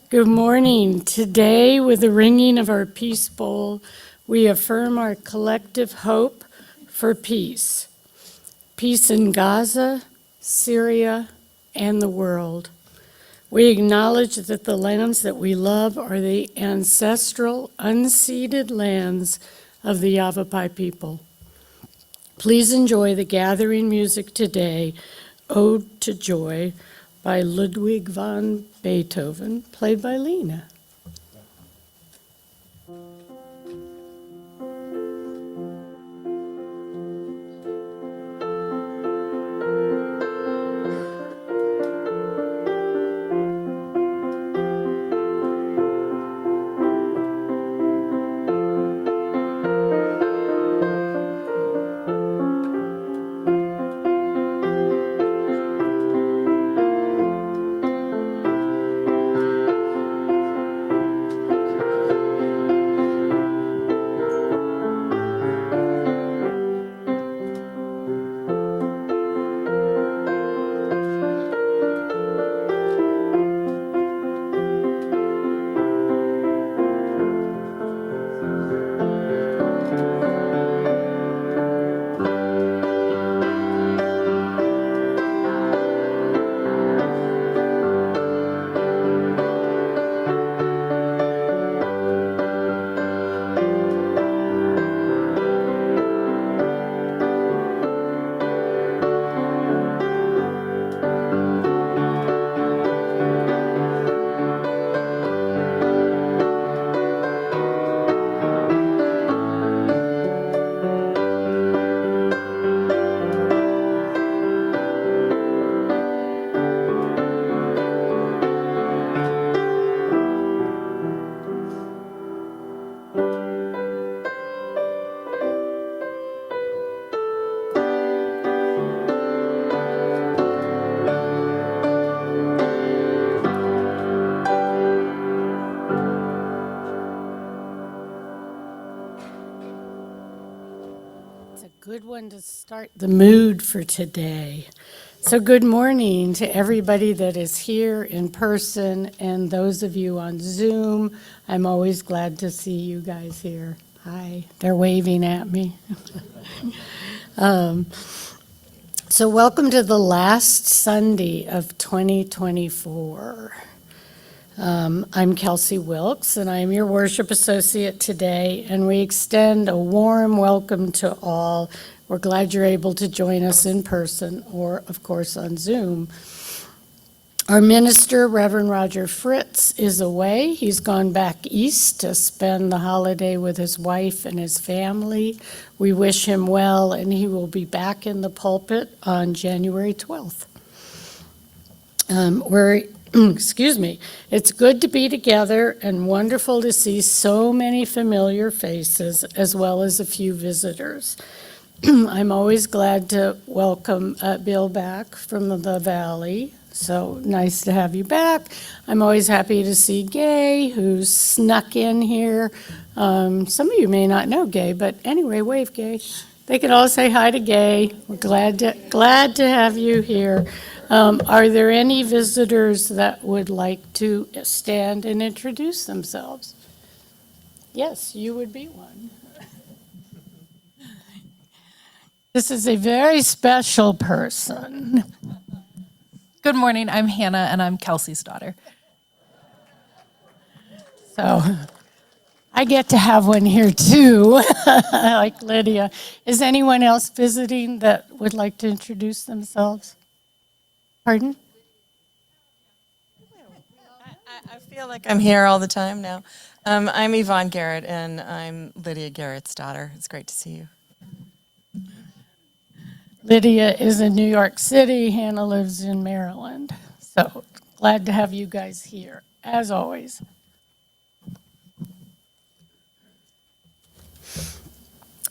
Good morning. Today, with the ringing of our peace bowl, we affirm our collective hope for peace. Peace in Gaza, Syria, and the world. We acknowledge that the lands that we love are the ancestral, unceded lands of the Yavapai people. Please enjoy the gathering music today, Ode to Joy, by Ludwig van Beethoven, played by Lena. Good one to start the mood for today. So good morning to everybody that is here in person and those of you on Zoom. I'm always glad to see you guys here. Hi, they're waving at me. So welcome to the last Sunday of 2024. I'm Kelsey Wilkes, and I'm your worship associate today, and we extend a warm welcome to all. We're glad you're able to join us in person or, of course, on Zoom. Our minister, Reverend Roger Fritz, is away. He's gone back east to spend the holiday with his wife and his family. We wish him well, and he will be back in the pulpit on January 12th. Excuse me. It's good to be together and wonderful to see so many familiar faces as well as a few visitors. I'm always glad to welcome Bill back from the Valley. So nice to have you back. I'm always happy to see Gay, who's snuck in here. Some of you may not know Gay, but anyway, wave, Gay. They can all say hi to Gay. We're glad to have you here. Are there any visitors that would like to stand and introduce themselves? Yes, you would be one. This is a very special person. Good morning, I'm Hannah, and I'm Kelsey's daughter. So I get to have one here too, like Lydia. Is anyone else visiting that would like to introduce themselves? Pardon? I feel like I'm here all the time now. I'm Yvonne Garrett, and I'm Lydia Garrett's daughter. It's great to see you. Lydia is in New York City. Hannah lives in Maryland. So glad to have you guys here, as always.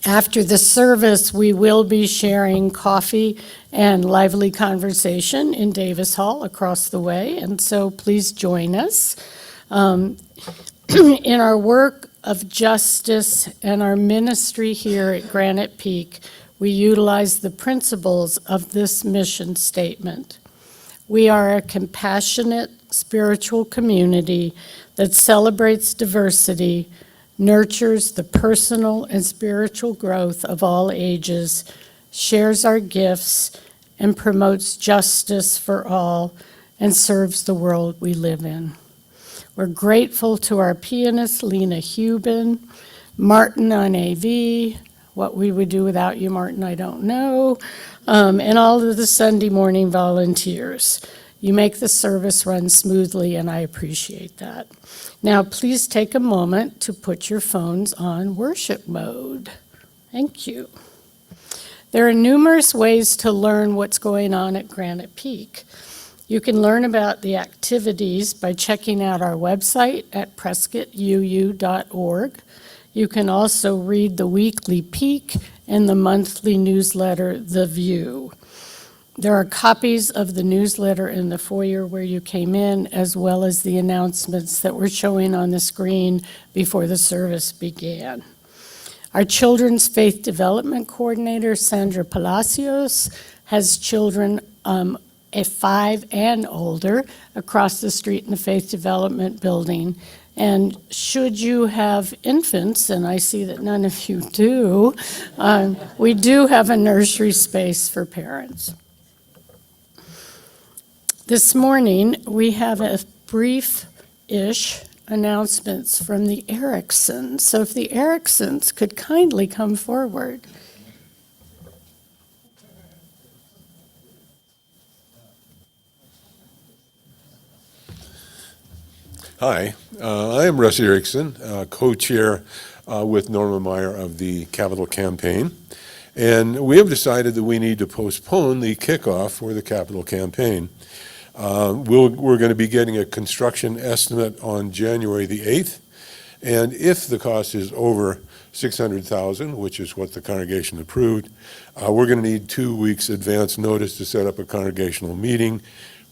After the service, we will be sharing coffee and lively conversation in Davis Hall across the way, and so please join us. In our work of justice and our ministry here at Granite Peak, we utilize the principles of this mission statement. We are a compassionate, spiritual community that celebrates diversity, nurtures the personal and spiritual growth of all ages, shares our gifts, and promotes justice for all, and serves the world we live in. We're grateful to our pianist, Lena Hubin, Martin on AV. What we would do without you, Martin, I don't know. And all of the Sunday morning volunteers. You make the service run smoothly, and I appreciate that. Now, please take a moment to put your phones on worship mode. Thank you. There are numerous ways to learn what's going on at Granite Peak. You can learn about the activities by checking out our website at prescottuu.org. You can also read the weekly Peak and the monthly newsletter, The View. There are copies of the newsletter in the foyer where you came in, as well as the announcements that were showing on the screen before the service began. Our Children's Faith Development Coordinator, Sandra Palacios, has children at 5 and older across the street in the Faith Development Building. And should you have infants, and I see that none of you do, we do have a nursery space for parents. This morning, we have a brief-ish announcements from the Ericksons. So if the Ericksons could kindly come forward. Hi, I am Russ Erickson, co-chair with Norma Meyer of the Capital Campaign. And we have decided that we need to postpone the kickoff for the Capital Campaign. We're going to be getting a construction estimate on January the 8th. And if the cost is over $600,000, which is what the congregation approved, we're going to need 2 weeks advance notice to set up a congregational meeting,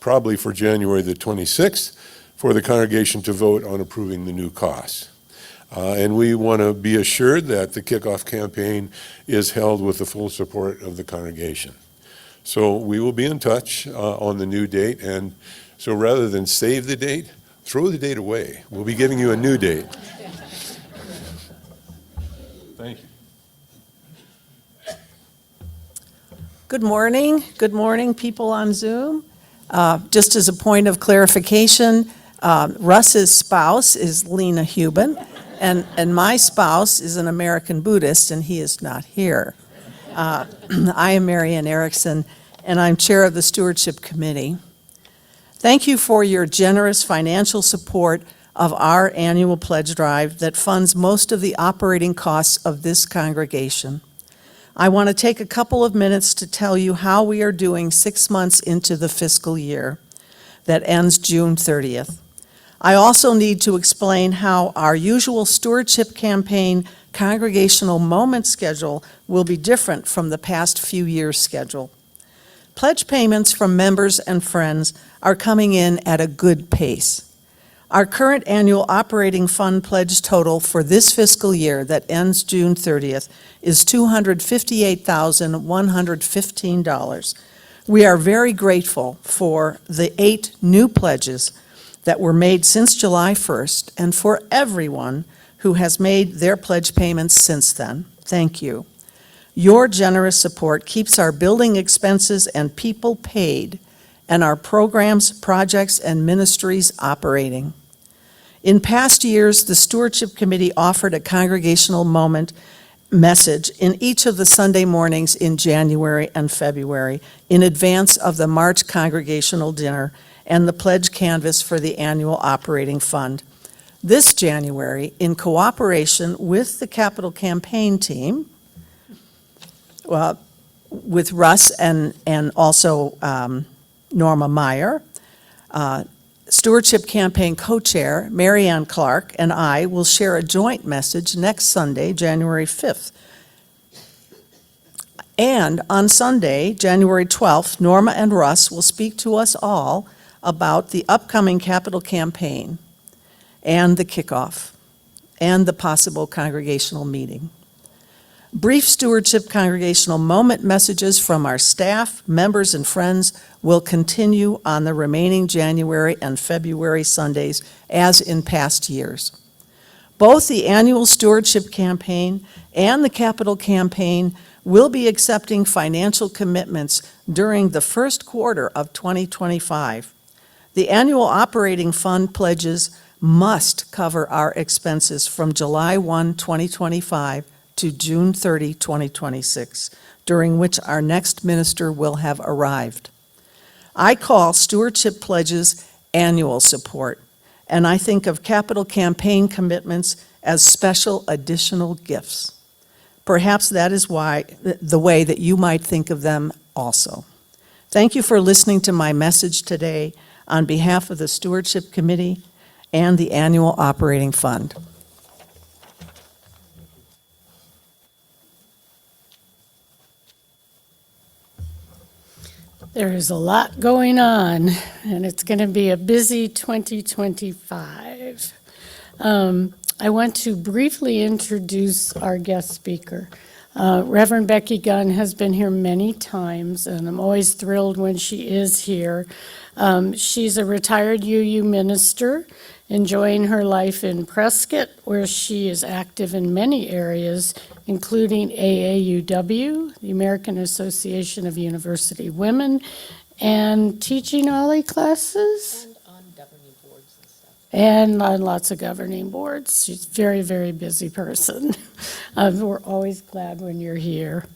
probably for January the 26th, for the congregation to vote on approving the new costs. And we want to be assured that the kickoff campaign is held with the full support of the congregation. So we will be in touch on the new date, and so rather than save the date, throw the date away. We'll be giving you a new date. Thank you. Good morning, people on Zoom. Just as a point of clarification, Russ's spouse is Lena Hubin, and my spouse is an American Buddhist, and he is not here. I am Marianne Erickson, and I'm chair of the Stewardship Committee. Thank you for your generous financial support of our annual pledge drive that funds most of the operating costs of this congregation. I want to take a couple of minutes to tell you how we are doing 6 months into the fiscal year that ends June 30th. I also need to explain how our usual Stewardship Campaign congregational moment schedule will be different from the past few years' schedule. Pledge payments from members and friends are coming in at a good pace. Our current annual operating fund pledge total for this fiscal year that ends June 30th is $258,115. We are very grateful for the 8 new pledges that were made since July 1st and for everyone who has made their pledge payments since then. Thank you. Your generous support keeps our building expenses and people paid and our programs, projects, and ministries operating. In past years, the Stewardship Committee offered a congregational moment message in each of the Sunday mornings in January and February in advance of the March Congregational Dinner and the pledge canvas for the annual operating fund. This January, in cooperation with the Capital Campaign team, with Russ and also Norma Meyer, Stewardship Campaign co-chair Marianne Clark and I will share a joint message next Sunday, January 5th. And on Sunday, January 12th, Norma and Russ will speak to us all about the upcoming Capital Campaign and the kickoff and the possible congregational meeting. Brief stewardship congregational moment messages from our staff, members, and friends will continue on the remaining January and February Sundays as in past years. Both the annual stewardship campaign and the capital campaign will be accepting financial commitments during the first quarter of 2025. The annual operating fund pledges must cover our expenses from July 1, 2025 to June 30, 2026, during which our next minister will have arrived. I call stewardship pledges annual support, and I think of capital campaign commitments as special additional gifts. Perhaps that is the way that you might think of them also. Thank you for listening to my message today on behalf of the Stewardship Committee and the Annual Operating Fund. There is a lot going on, and it's going to be a busy 2025. I want to briefly introduce our guest speaker. Reverend Becky Gunn has been here many times, and I'm always thrilled when she is here. She's a retired UU minister, enjoying her life in Prescott, where she is active in many areas, including AAUW, the American Association of University Women, and teaching OLLI classes. And on governing boards and stuff. And on lots of governing boards. She's a very, very busy person. We're always glad when you're here.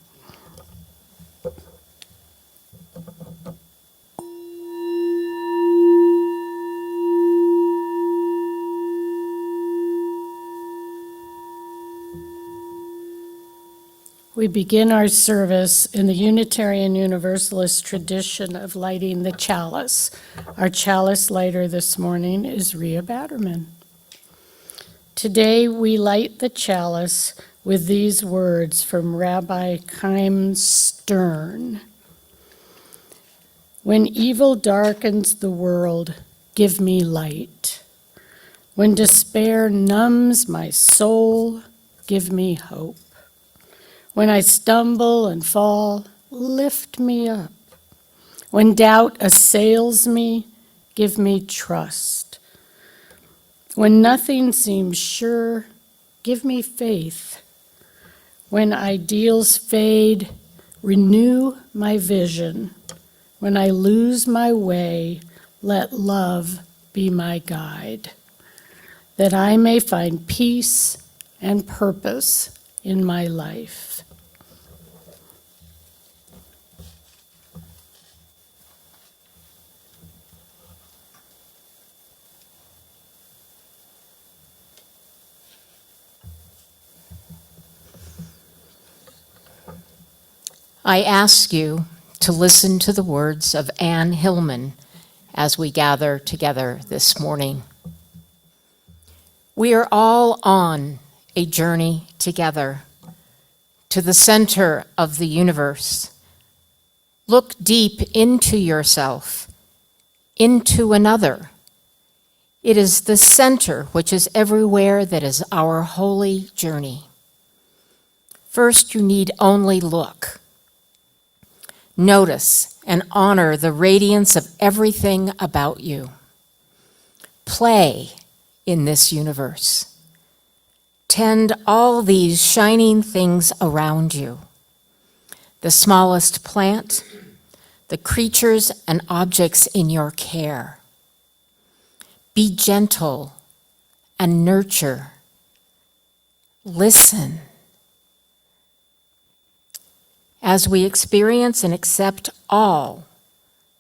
We begin our service in the Unitarian Universalist tradition of lighting the chalice. Our chalice lighter this morning is Rhea Batterman. Today we light the chalice with these words from Rabbi Chaim Stern. When evil darkens the world, give me light. When despair numbs my soul, give me hope. When I stumble and fall, lift me up. When doubt assails me, give me trust. When nothing seems sure, give me faith. When ideals fade, renew my vision. When I lose my way, let love be my guide, that I may find peace and purpose in my life. I ask you to listen to the words of Anne Hillman as we gather together this morning. We are all on a journey together to the center of the universe. Look deep into yourself, into another. It is the center which is everywhere that is our holy journey. First, you need only look. Notice and honor the radiance of everything about you. Play in this universe. Tend all these shining things around you. The smallest plant, the creatures and objects in your care. Be gentle and nurture. Listen. As we experience and accept all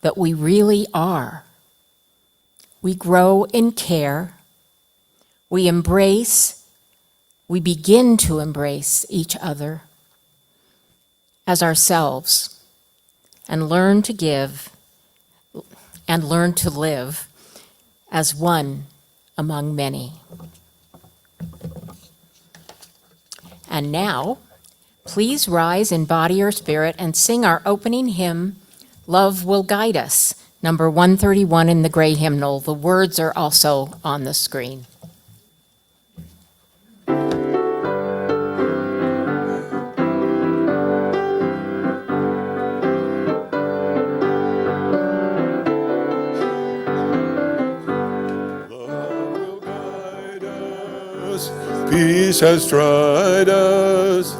that we really are, we grow in care, we begin to embrace each other as ourselves and learn to give and learn to live as one among many. And now, please rise in body or spirit and sing our opening hymn, Love Will Guide Us, number 131 in the gray hymnal. The words are also on the screen. us. Peace has tried us.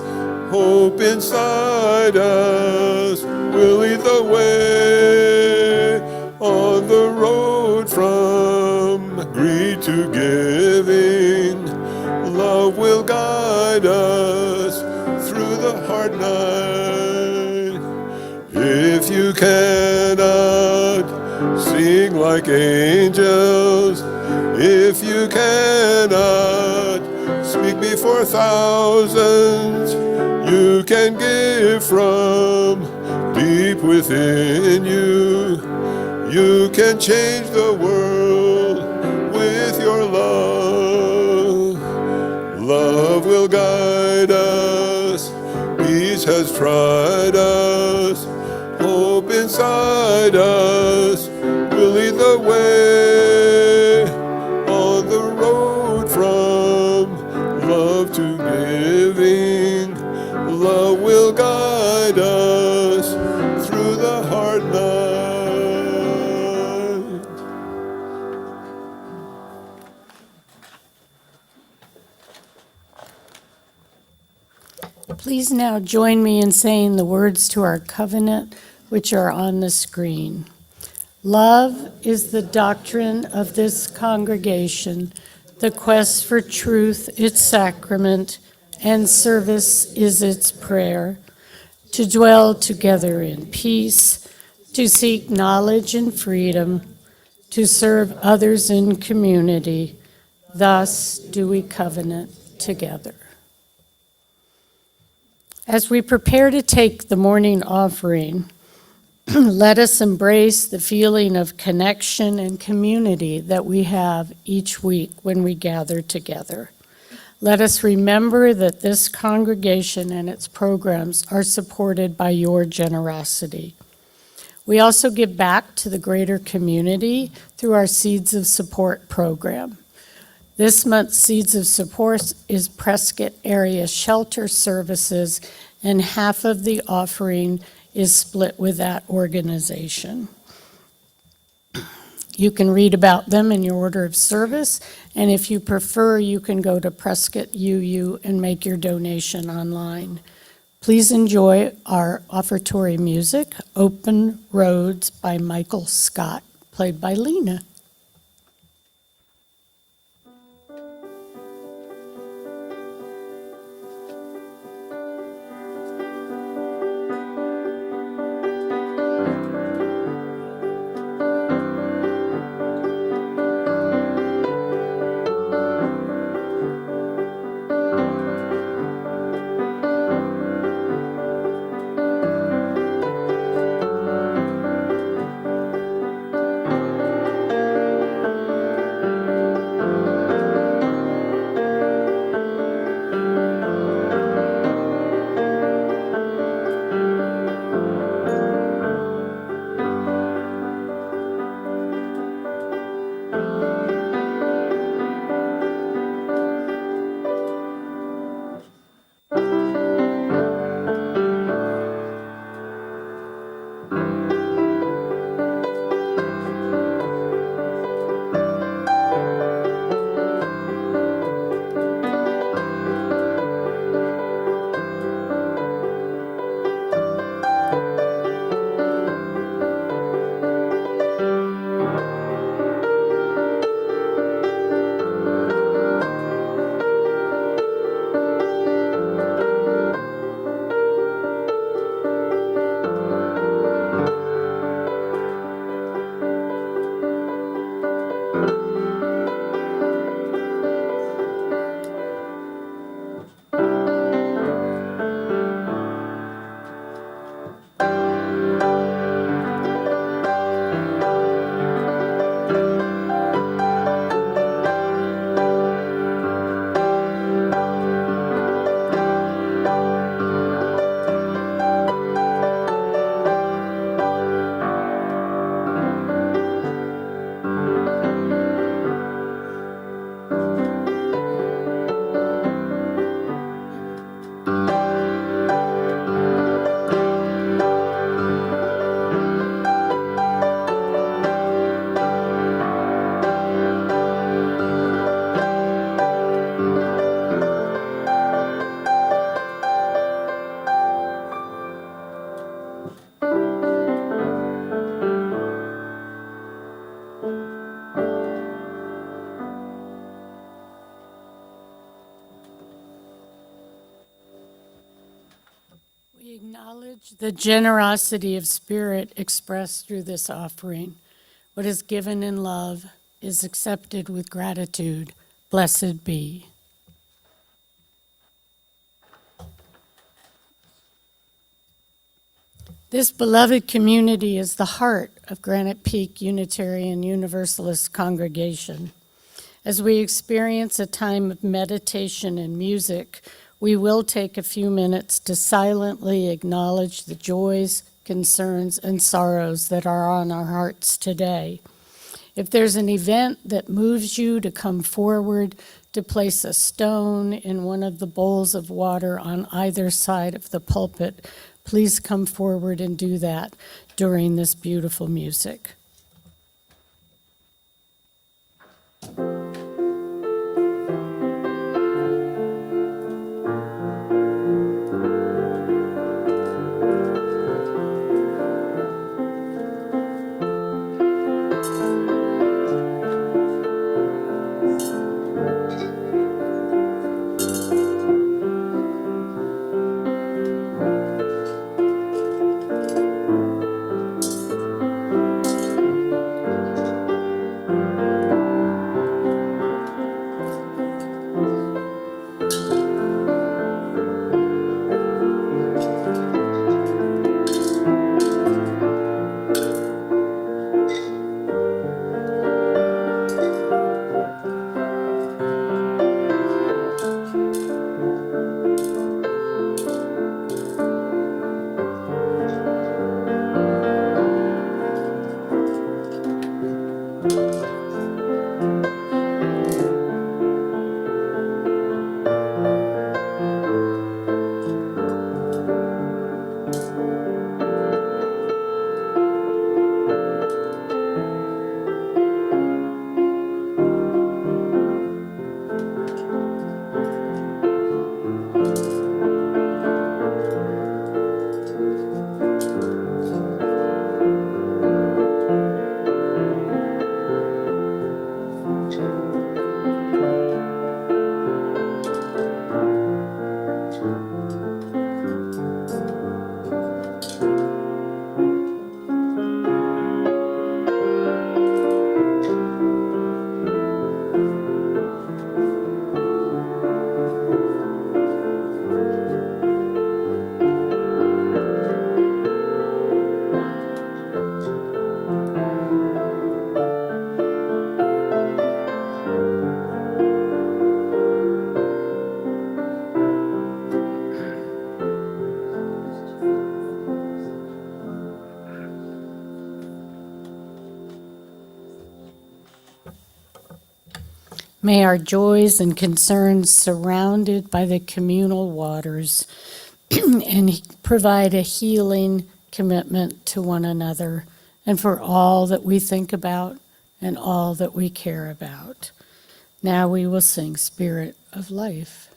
Hope inside us will lead the way on the road from greed to giving. Love will guide us through the hard night. If you cannot sing like angels, if you cannot speak before thousands, you can give from deep within you. You can change the world with your love. Love will guide us. Peace has tried us. Hope inside us will lead the way on the road from love to giving. Love will guide us through the hard night. Please now join me in saying the words to our covenant, which are on the screen. Love is the doctrine of this congregation, the quest for truth its sacrament, and service is its prayer. To dwell together in peace, to seek knowledge and freedom, to serve others in community. Thus do we covenant together. As we prepare to take the morning offering, let us embrace the feeling of connection and community that we have each week when we gather together. Let us remember that this congregation and its programs are supported by your generosity. We also give back to the greater community through our Seeds of Support program. This month's Seeds of Support is Prescott Area Shelter Services, and half of the offering is split with that organization. You can read about them in your order of service, and if you prefer, you can go to Prescott UU and make your donation online. Please enjoy our offertory music, Open Roads by Michael Scott, played by Lena. acknowledge the generosity of spirit expressed through this offering. What is given in love is accepted with gratitude. Blessed be. This beloved community is the heart of Granite Peak Unitarian Universalist congregation. As we experience a time of meditation and music, we will take a few minutes to silently acknowledge the joys, concerns, and sorrows that are on our hearts today. If there's an event that moves you to come forward to place a stone in one of the bowls of water on either side of the pulpit, please come forward and do that during this beautiful music. May our joys and concerns surrounded by the communal waters and provide a healing commitment to one another and for all that we think about and all that we care about. Now we will sing Spirit of Life.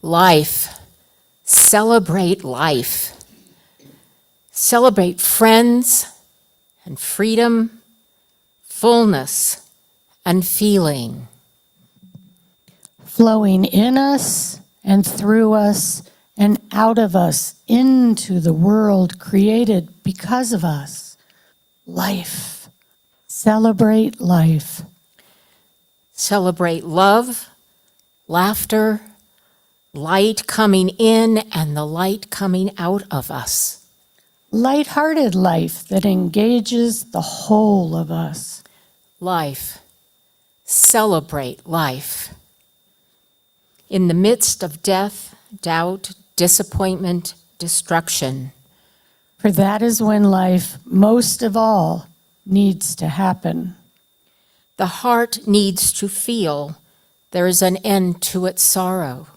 Life. Celebrate life. Celebrate friends and freedom, fullness and feeling. flowing in us and through us and out of us into the world created because of us. Life. Celebrate life. Celebrate love, laughter, light coming in and the light coming out of us. Light-hearted life that engages the whole of us. Life. Celebrate life. In the midst of death, doubt, disappointment, destruction. For that is when life, most of all, needs to happen. The heart needs to feel there is an end to its sorrow.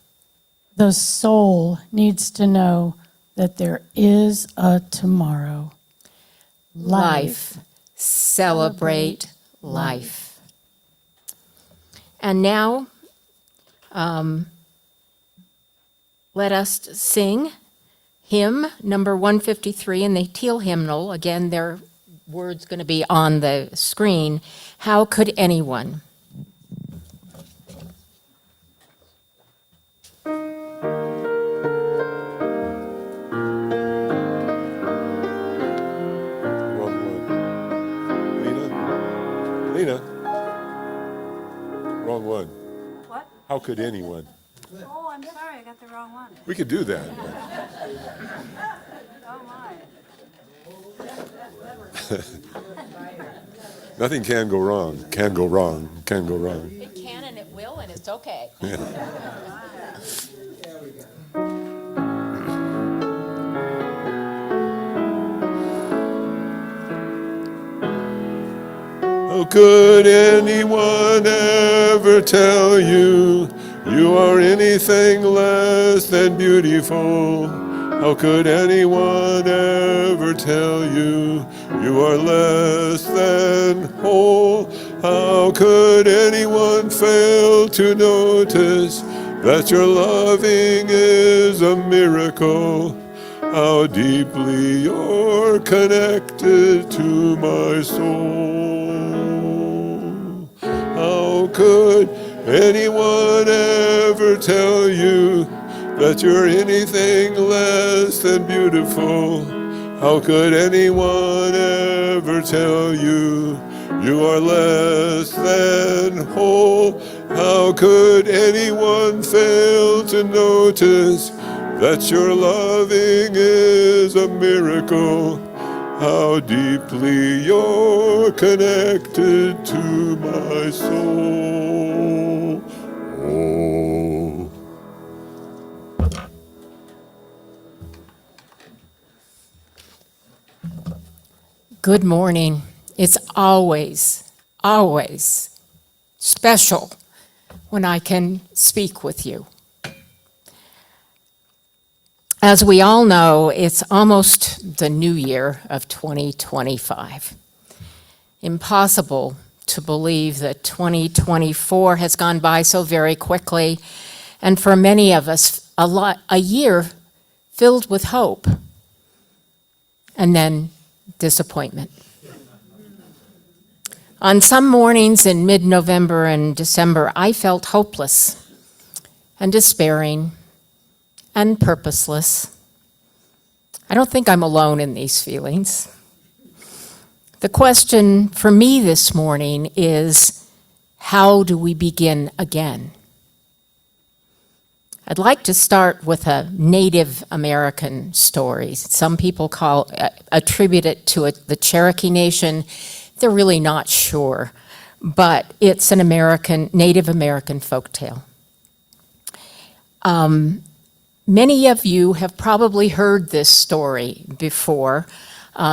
The soul needs to know that there is a tomorrow. Life. Celebrate life. And now, let us sing hymn number 153 in the Teal hymnal. Again, their words going to be on the screen. How could anyone? Wrong one. Lena? Wrong one. What? How could anyone? Oh, I'm sorry, I got the wrong one. We could do that. Oh, my. Nothing can go wrong. Can go wrong. Can go wrong. It can and it will, and it's okay. How could anyone ever tell you you are anything less than beautiful? How could anyone ever tell you you are less than whole? How could anyone fail to notice that your loving is a miracle? How deeply you're connected to my soul. How could anyone ever tell you that you're anything less than beautiful? How could anyone ever tell you you are less than whole? How could anyone fail to notice that your loving is a miracle? How deeply you're connected to my soul. Oh. Good morning. It's always, always special when I can speak with you. As we all know, it's almost the new year of 2025. Impossible to believe that 2024 has gone by so very quickly, and for many of us, a year filled with hope and then disappointment. On some mornings in mid-November and December, I felt hopeless and despairing and purposeless. I don't think I'm alone in these feelings. The question for me this morning is, how do we begin again? I'd like to start with a Native American story. Some people attribute it to the Cherokee Nation. They're really not sure, but it's an Native American folktale. Many of you have probably heard this story before.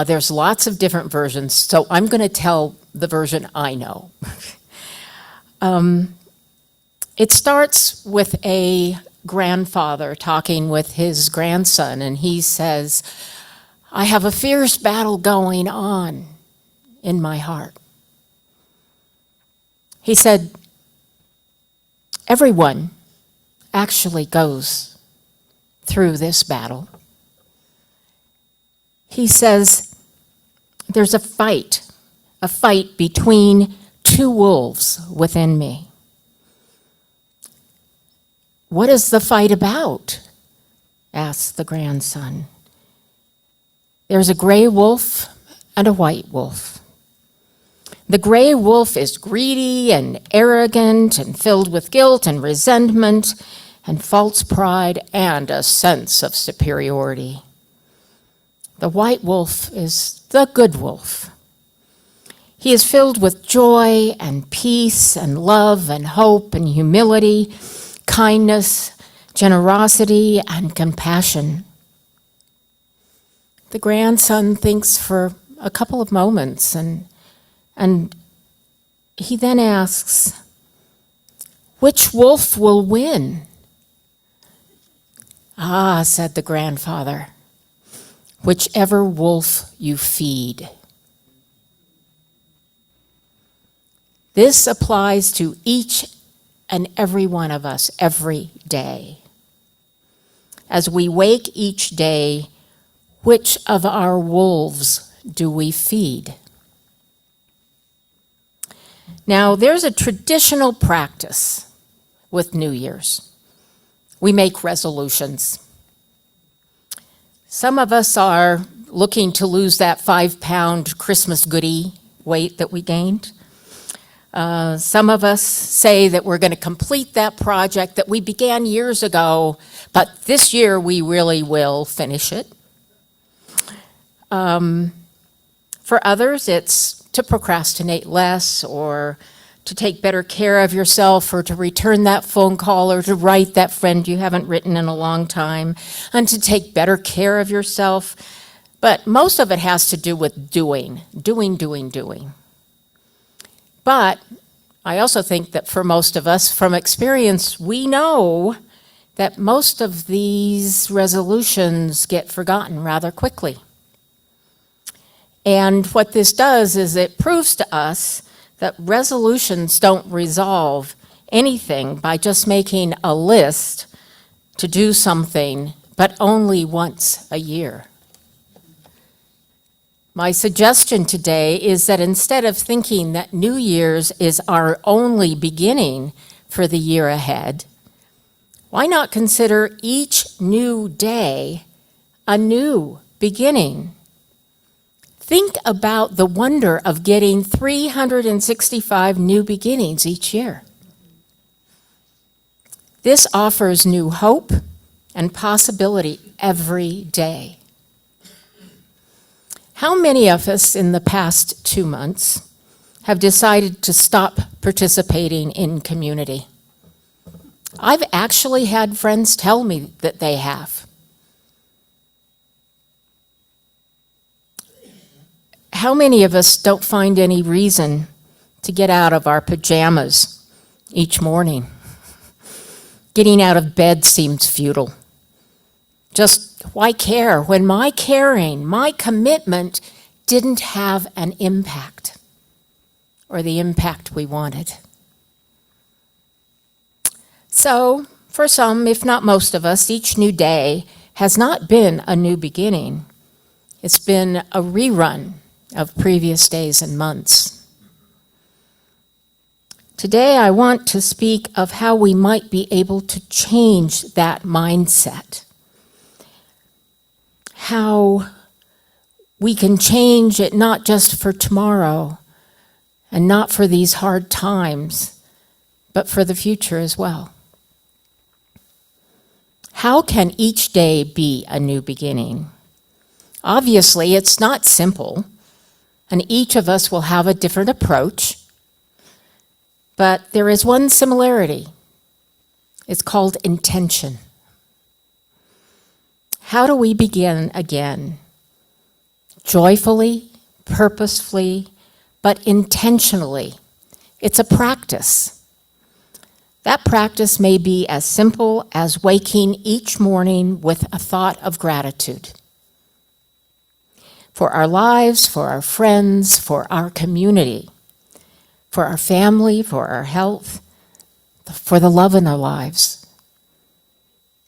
There's lots of different versions, so I'm going to tell the version I know. It starts with a grandfather talking with his grandson, and he says, "I have a fierce battle going on in my heart." He said, "Everyone actually goes through this battle." He says, "There's a fight between two wolves within me. What is the fight about? Asked the grandson. There's a gray wolf and a white wolf. The gray wolf is greedy and arrogant and filled with guilt and resentment and false pride and a sense of superiority. The white wolf is the good wolf. He is filled with joy and peace and love and hope and humility, kindness, generosity, and compassion. The grandson thinks for a couple of moments and he then asks, which wolf will win? Ah, said the grandfather, whichever wolf you feed. This applies to each and every one of us every day. As we wake each day, which of our wolves do we feed? Now, there's a traditional practice with New Year's. We make resolutions. Some of us are looking to lose that 5-pound Christmas goodie weight that we gained. Some of us say that we're going to complete that project that we began years ago, but this year we really will finish it. For others, it's to procrastinate less or to take better care of yourself or to return that phone call or to write that friend you haven't written in a long time and to take better care of yourself. But most of it has to do with doing. But I also think that for most of us, from experience, we know that most of these resolutions get forgotten rather quickly. And what this does is it proves to us that resolutions don't resolve anything by just making a list to do something, but only once a year. My suggestion today is that instead of thinking that New Year's is our only beginning for the year ahead, why not consider each new day a new beginning? Think about the wonder of getting 365 new beginnings each year. This offers new hope and possibility every day. How many of us in the past 2 months have decided to stop participating in community? I've actually had friends tell me that they have. How many of us don't find any reason to get out of our pajamas each morning? Getting out of bed seems futile. Just why care when my caring, my commitment didn't have an impact or the impact we wanted? So, for some, if not most of us, each new day has not been a new beginning. It's been a rerun of previous days and months. Today, I want to speak of how we might be able to change that mindset. How we can change it not just for tomorrow and not for these hard times, but for the future as well. How can each day be a new beginning? Obviously, it's not simple, and each of us will have a different approach, but there is one similarity. It's called intention. How do we begin again? Joyfully, purposefully, but intentionally. It's a practice. That practice may be as simple as waking each morning with a thought of gratitude for our lives, for our friends, for our community, for our family, for our health, for the love in our lives.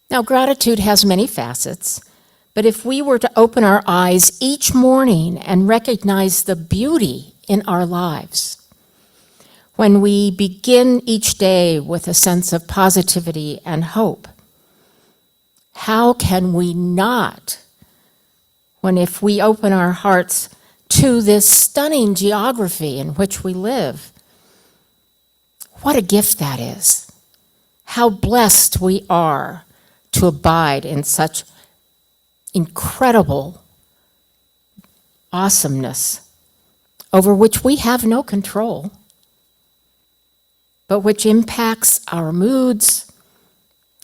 Now, gratitude has many facets, but if we were to open our eyes each morning and recognize the beauty in our lives, when we begin each day with a sense of positivity and hope, how can we not, when if we open our hearts to this stunning geography in which we live, what a gift that is. How blessed we are to abide in such incredible awesomeness over which we have no control, but which impacts our moods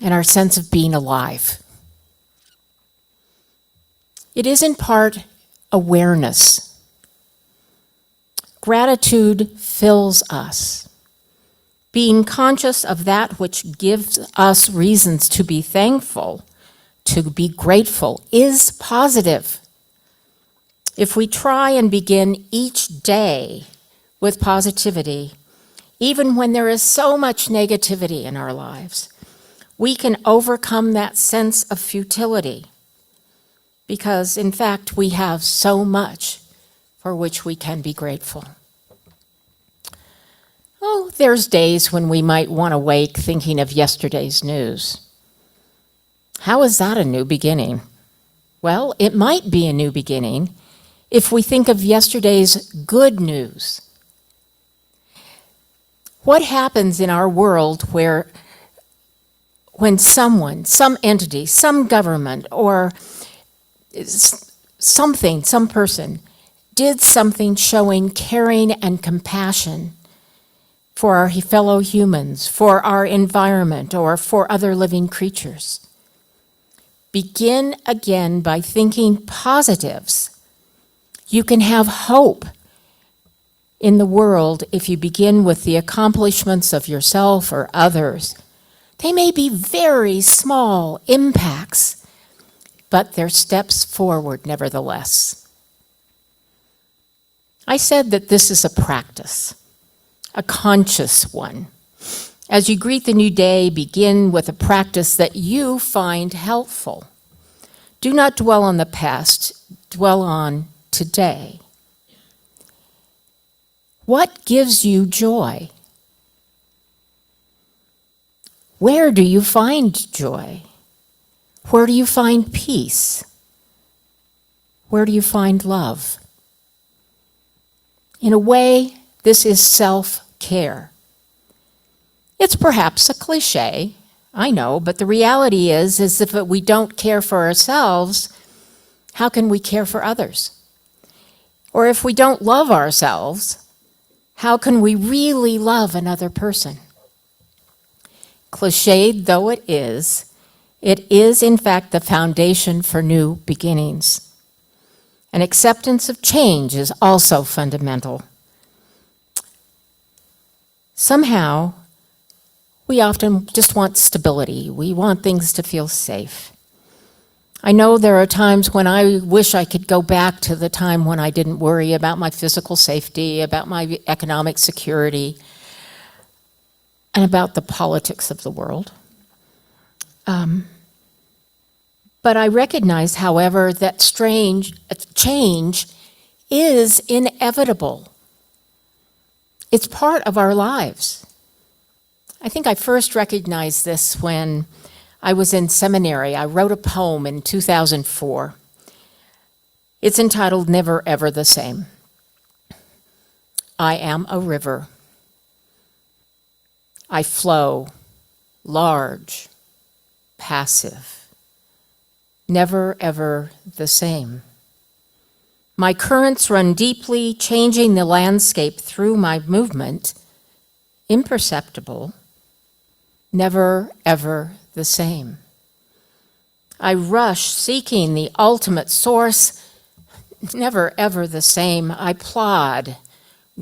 and our sense of being alive. It is in part awareness. Gratitude fills us. Being conscious of that which gives us reasons to be thankful, to be grateful, is positive. If we try and begin each day with positivity, even when there is so much negativity in our lives, we can overcome that sense of futility because, in fact, we have so much for which we can be grateful. Oh, there's days when we might want to wake thinking of yesterday's news. How is that a new beginning? Well, it might be a new beginning if we think of yesterday's good news. What happens in our world when someone, some entity, some government, or something, some person, did something showing caring and compassion for our fellow humans, for our environment, or for other living creatures? Begin again by thinking positives. You can have hope in the world if you begin with the accomplishments of yourself or others. They may be very small impacts, but they're steps forward nevertheless. I said that this is a practice, a conscious one. As you greet the new day, begin with a practice that you find helpful. Do not dwell on the past, dwell on today. What gives you joy? Where do you find joy? Where do you find peace? Where do you find love? In a way, this is self-care. It's perhaps a cliche, I know, but the reality is if we don't care for ourselves, how can we care for others? Or if we don't love ourselves, how can we really love another person? Cliched though it is in fact the foundation for new beginnings. And acceptance of change is also fundamental. Somehow, we often just want stability. We want things to feel safe. I know there are times when I wish I could go back to the time when I didn't worry about my physical safety, about my economic security, and about the politics of the world. But I recognize, however, that change is inevitable. It's part of our lives. I think I first recognized this when I was in seminary. I wrote a poem in 2004. It's entitled Never Ever the Same. I am a river. I flow, large, passive, never ever the same. My currents run deeply, changing the landscape through my movement, imperceptible, never ever the same. I rush seeking the ultimate source, never ever the same. I plod,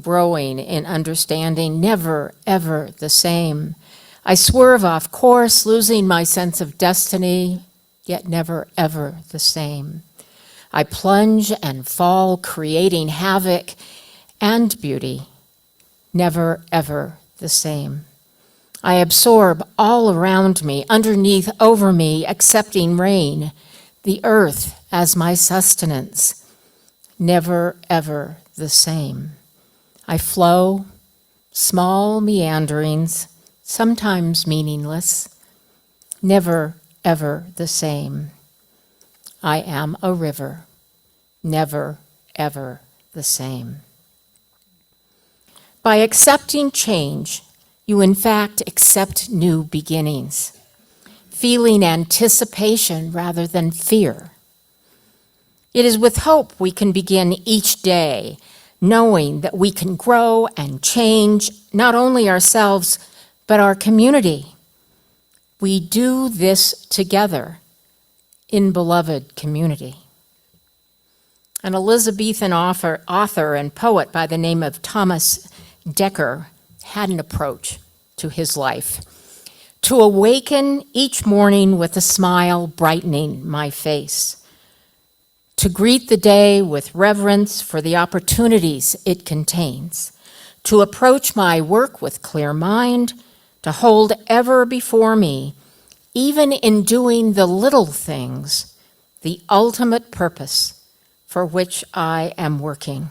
growing in understanding, never ever the same. I swerve off course, losing my sense of destiny, yet never ever the same. I plunge and fall, creating havoc and beauty, never ever the same. I absorb all around me, underneath, over me, accepting rain, the earth as my sustenance, never ever the same. I flow, small meanderings, sometimes meaningless, never, ever the same. I am a river, never, ever the same. By accepting change, you in fact accept new beginnings, feeling anticipation rather than fear. It is with hope we can begin each day, knowing that we can grow and change not only ourselves, but our community. We do this together in beloved community. An Elizabethan author and poet by the name of Thomas Dekker had an approach to his life: to awaken each morning with a smile brightening my face, to greet the day with reverence for the opportunities it contains, to approach my work with clear mind, to hold ever before me, even in doing the little things, the ultimate purpose for which I am working.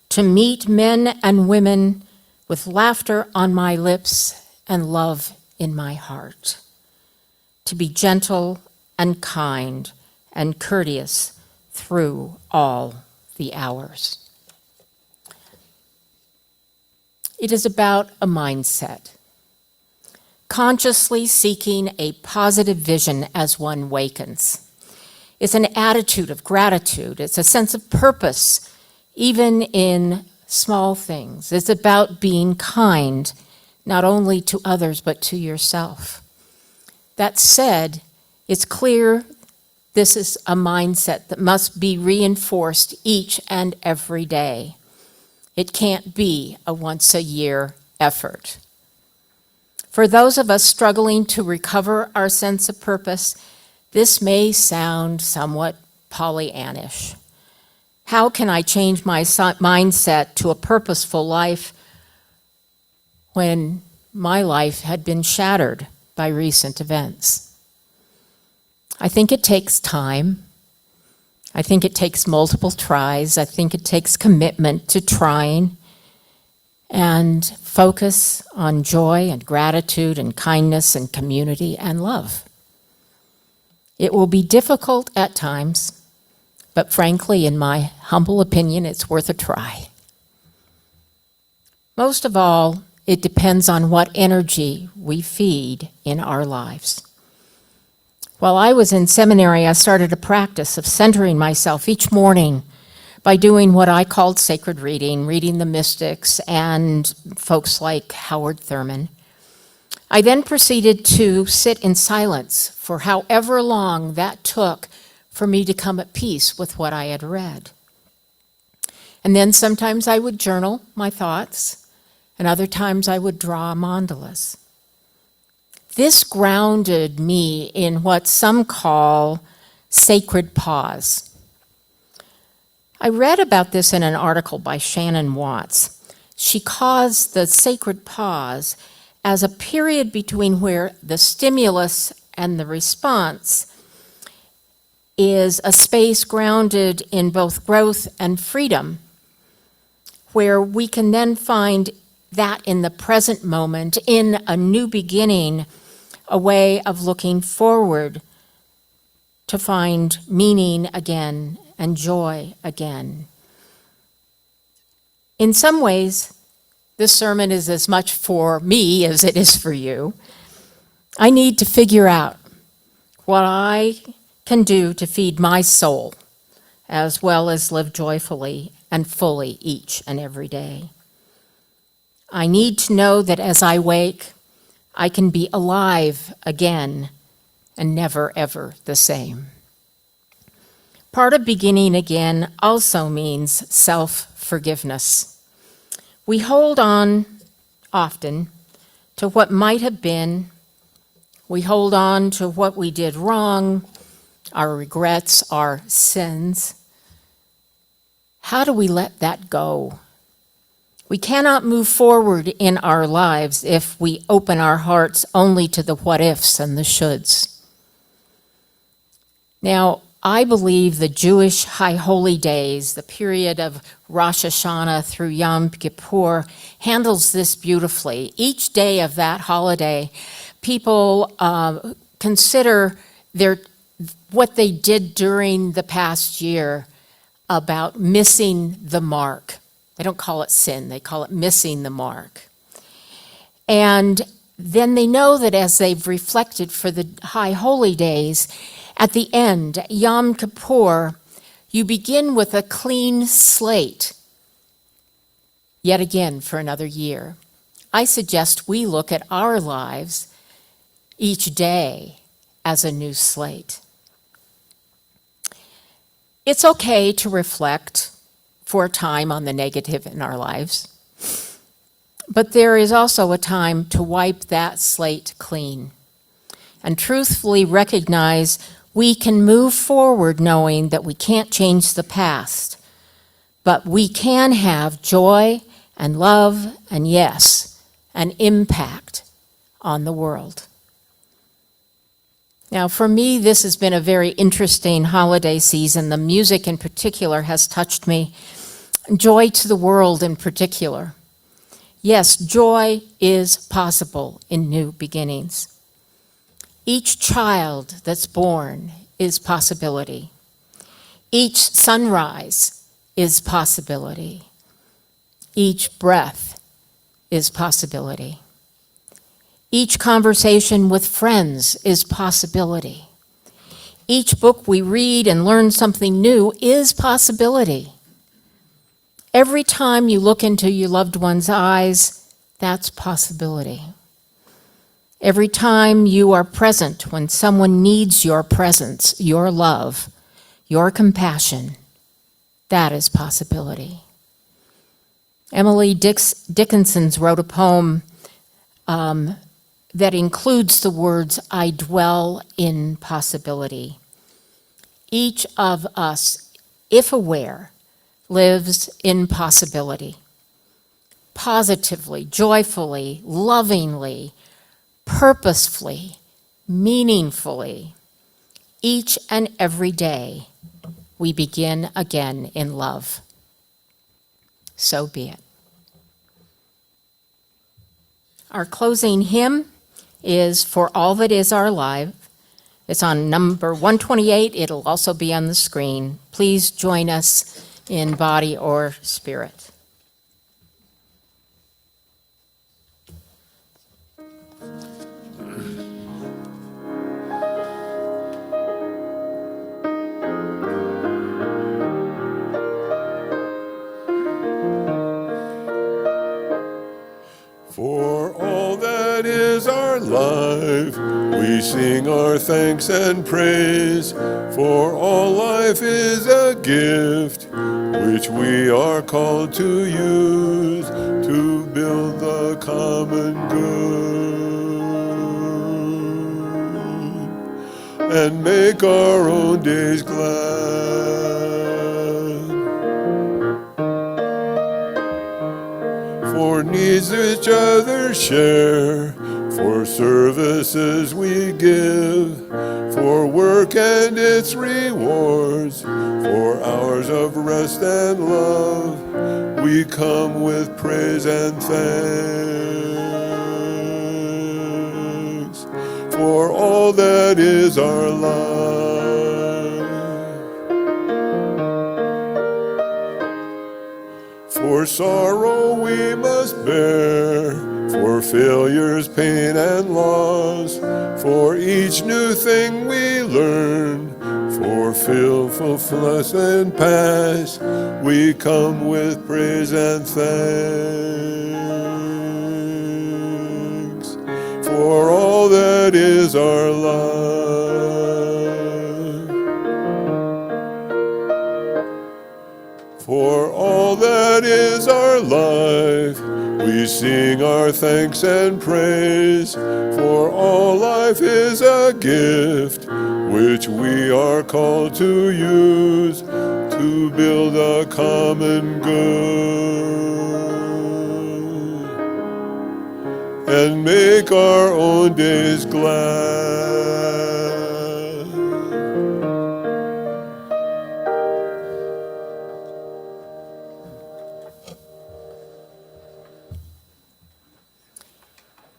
To meet men and women with laughter on my lips and love in my heart. To be gentle and kind and courteous through all the hours. It is about a mindset. Consciously seeking a positive vision as one wakens. It's an attitude of gratitude. It's a sense of purpose, even in small things. It's about being kind, not only to others, but to yourself. That said, it's clear this is a mindset that must be reinforced each and every day. It can't be a once-a-year effort. For those of us struggling to recover our sense of purpose, this may sound somewhat Pollyannish. How can I change my mindset to a purposeful life when my life had been shattered by recent events? I think it takes time. I think it takes multiple tries. I think it takes commitment to trying and focus on joy and gratitude and kindness and community and love. It will be difficult at times, but frankly, in my humble opinion, it's worth a try. Most of all, it depends on what energy we feed in our lives. While I was in seminary, I started a practice of centering myself each morning by doing what I called sacred reading, reading the mystics and folks like Howard Thurman. I then proceeded to sit in silence for however long that took for me to come at peace with what I had read. And then sometimes I would journal my thoughts, and other times I would draw mandalas. This grounded me in what some call sacred pause. I read about this in an article by Shannon Watts. She calls the sacred pause as a period between where the stimulus and the response is a space grounded in both growth and freedom, where we can then find that in the present moment, in a new beginning, a way of looking forward to find meaning again and joy again. In some ways, this sermon is as much for me as it is for you. I need to figure out what I can do to feed my soul, as well as live joyfully and fully each and every day. I need to know that as I wake, I can be alive again and never ever the same. Part of beginning again also means self-forgiveness. We hold on often to what might have been. We hold on to what we did wrong, our regrets, our sins. How do we let that go? We cannot move forward in our lives if we open our hearts only to the what ifs and the shoulds. Now, I believe the Jewish High Holy Days, the period of Rosh Hashanah through Yom Kippur, handles this beautifully. Each day of that holiday, people consider what they did during the past year about missing the mark. They don't call it sin, they call it missing the mark. And then they know that as they've reflected for the High Holy Days, at the end, Yom Kippur, you begin with a clean slate, yet again for another year. I suggest we look at our lives each day as a new slate. It's okay to reflect for a time on the negative in our lives, but there is also a time to wipe that slate clean and truthfully recognize we can move forward knowing that we can't change the past, but we can have joy and love and, yes, an impact on the world. Now, for me, this has been a very interesting holiday season. The music in particular has touched me. Joy to the world in particular. Yes, joy is possible in new beginnings. Each child that's born is possibility. Each sunrise is possibility. Each breath is possibility. Each conversation with friends is possibility. Each book we read and learn something new is possibility. Every time you look into your loved one's eyes, that's possibility. Every time you are present when someone needs your presence, your love, your compassion, that is possibility. Emily Dickinson wrote a poem that includes the words, I dwell in possibility. Each of us, if aware, lives in possibility. Positively, joyfully, lovingly, purposefully, meaningfully. Each and every day, we begin again in love. So be it. Our closing hymn is For All That Is Our Life. It's on number 128. It'll also be on the screen. Please join us in body or spirit. For all that is our life, we sing our thanks and praise. For all life is a gift, which we are called to use to build the common good and make our own days glad. For needs each other share, for services we give, for work and its rewards, for hours of rest and love, we come with praise and thanks for all that is our life. For sorrow we must bear, for failures, pain, and loss, for each new thing we learn, for fulfill and pass, we come with praise and thanks for all that is our life. For all that is our life, we sing our thanks and praise. For all life is a gift, which we are called to use to build a common good and make our own days glad.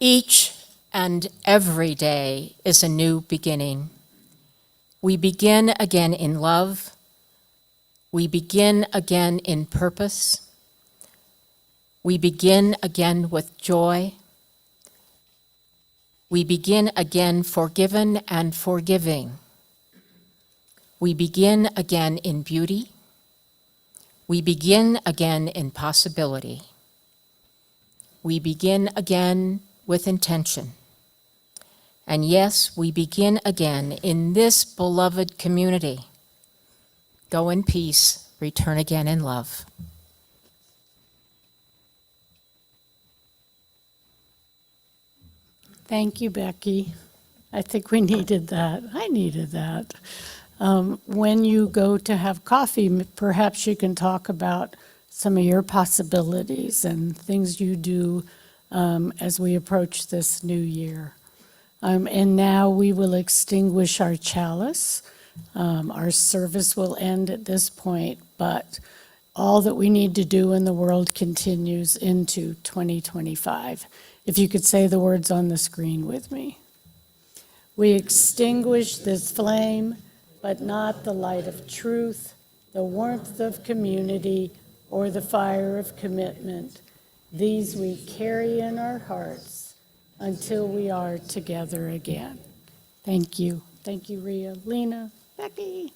Each and every day is a new beginning. We begin again in love. We begin again in purpose. We begin again with joy. We begin again forgiven and forgiving. We begin again in beauty. We begin again in possibility. We begin again with intention. And yes, we begin again in this beloved community. Go in peace, return again in love. Thank you, Becky. I think we needed that. I needed that. When you go to have coffee, perhaps you can talk about some of your possibilities and things you do as we approach this new year. And now we will extinguish our chalice. Our service will end at this point, but all that we need to do in the world continues into 2025. If you could say the words on the screen with me. We extinguish this flame, but not the light of truth, the warmth of community, or the fire of commitment. These we carry in our hearts until we are together again. Thank you. Thank you, Rhea, Lena, Becky.